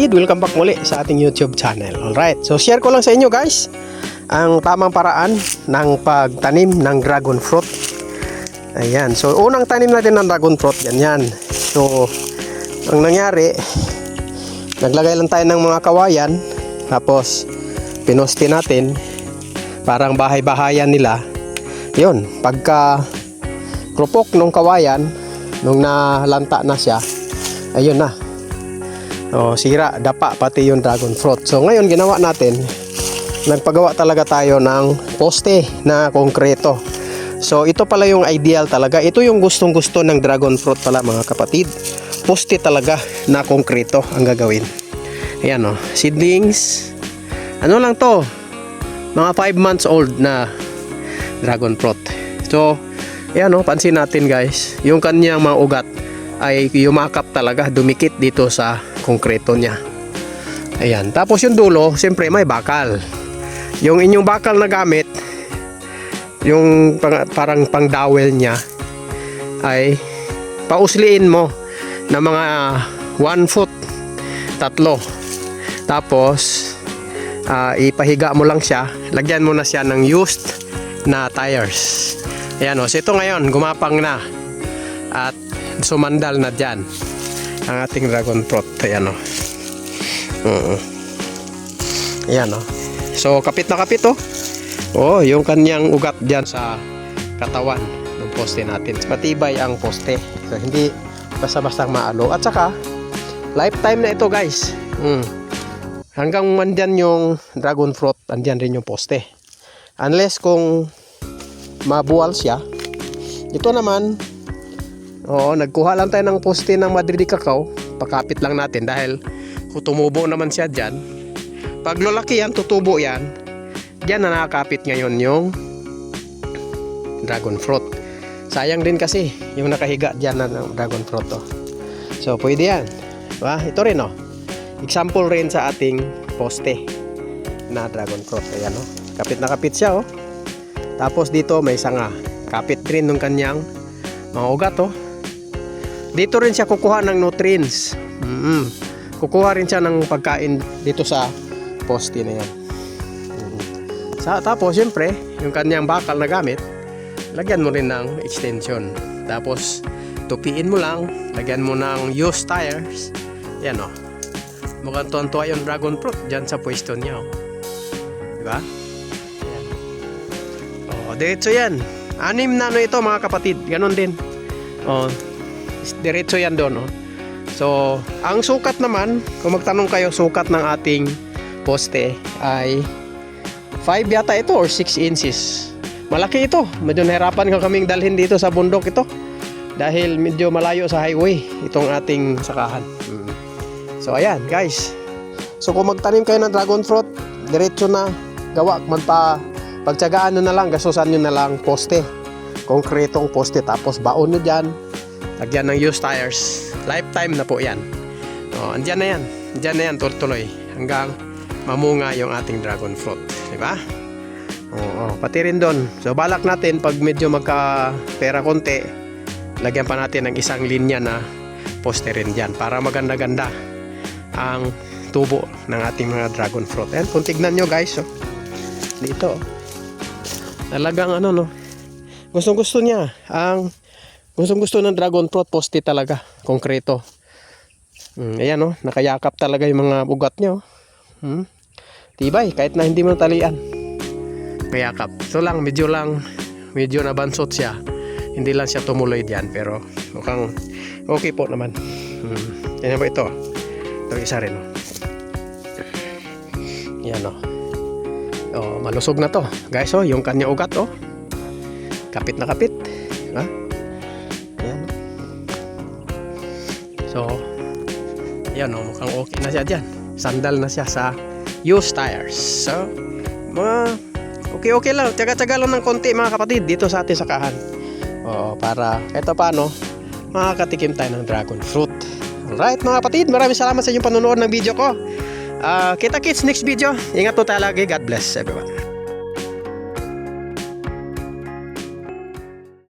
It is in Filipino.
kapatid, welcome back muli sa ating YouTube channel. Alright, so share ko lang sa inyo guys ang tamang paraan ng pagtanim ng dragon fruit. Ayan, so unang tanim natin ng dragon fruit, ganyan. So, ang nangyari, naglagay lang tayo ng mga kawayan, tapos pinosti natin, parang bahay-bahayan nila. Yun, pagka krupok nung kawayan, nung nalanta na siya, ayun na. O, sira, dapa pati yung dragon fruit. So ngayon ginawa natin, nagpagawa talaga tayo ng poste na konkreto. So ito pala yung ideal talaga. Ito yung gustong-gusto ng dragon fruit pala mga kapatid. Poste talaga na konkreto ang gagawin. Ayan o, seedlings. Ano lang to? Mga 5 months old na dragon fruit. So, ayan o, pansin natin guys, yung kanyang mga ugat ay yumakap talaga, dumikit dito sa konkreto niya. Ayan, tapos yung dulo, siyempre may bakal. Yung inyong bakal na gamit, yung parang pang-dowel niya, ay pausliin mo na mga 1 foot, 3. Tapos, ipahiga mo lang siya, lagyan mo na siya ng used na tires. Ayan o, so ito ngayon, gumapang na at sumandal na dyan ang ating dragon fruit. Ayan o. Ayan o. So kapit na kapit o. Oh, yung kanyang ugat dyan sa katawan ng poste natin. Matibay ang poste. So hindi basta-basta maalo. At saka lifetime na ito guys. Hanggang mandyan yung dragon fruit, andyan rin yung poste. Unless kung mabuwal siya. Ito naman, nagkuha lang tayo ng poste ng Madrid Cacao. Pakapit lang natin dahil kung tumubo naman siya dyan, pag lalaki yan, tutubo yan, dyan na nakakapit ngayon yung dragon fruit. Sayang din kasi yung nakahiga dyan na dragon fruit oh. So pwede yan, diba? Ito rin oh, example rin sa ating poste na dragon fruit. Ayan oh, kapit na kapit siya oh. Tapos dito may sanga, kapit rin ng kanyang mga ugat oh. Dito rin siya kukuha ng nutrients. Kukuha rin siya ng pagkain dito sa poste na yan. Tapos syempre, yung kanyang bakal na gamit, lagyan mo rin ng extension. Tapos tupiin mo lang, lagyan mo ng used tires. Yan o. Mukhang tuwan-tuwa yung dragon fruit dyan sa pwesto niya o. Diba? Yan. O, diretso yan. 6 na ano ito mga kapatid. Ganon din. O, diretso yan doon oh. So ang sukat naman, kung magtanong kayo sukat ng ating poste ay 5 yata ito or 6 inches. Malaki ito, medyo nahirapan ko kaming dalhin dito sa bundok ito dahil medyo malayo sa highway itong ating sakahan. So ayan guys, so kung magtanim kayo ng dragon fruit, diretso na gawa, pagtsagaan nyo na lang, gasusan nyo na lang poste, konkretong poste, tapos baon nyo dyan, lagyan ng used tires. Lifetime na po yan. O, andyan na yan. Andyan na yan, tuloy hanggang mamunga yung ating dragon fruit. Diba? Oo, pati rin doon. So, balak natin pag medyo magka-pera konti, lagyan pa natin ng isang linya na poste rin dyan para maganda-ganda ang tubo ng ating mga dragon fruit. Ayan, kung tignan nyo guys, oh. Dito, talagang ano, no? Gustong-gusto niya ang gustong-gusto ng dragon fruit, poste talaga, konkreto. Ayan oh, nakayakap talaga yung mga ugat niya oh. Tibay, kahit na hindi mo talian. Kayakap. So lang, medyo nabansot siya. Hindi lang siya tumuloy diyan, pero mukhang okay po naman. Yan po ito. Ito isa rin oh. Yan oh. Oh, malusog na to. Guys oh, yung kanya ugat oh. Kapit na kapit. Ha? So, yan o, mukhang okay na siya dyan. Sandal na siya sa used tires. So, mga okay lang. Tsaga-tsaga lang ng konti mga kapatid dito sa ating sakahan. O, para eto paano, makakatikim tayo ng dragon fruit. Alright mga kapatid, maraming salamat sa inyong panonood ng video ko. Kita-kits next video. Ingat po tayo lagi. God bless everyone.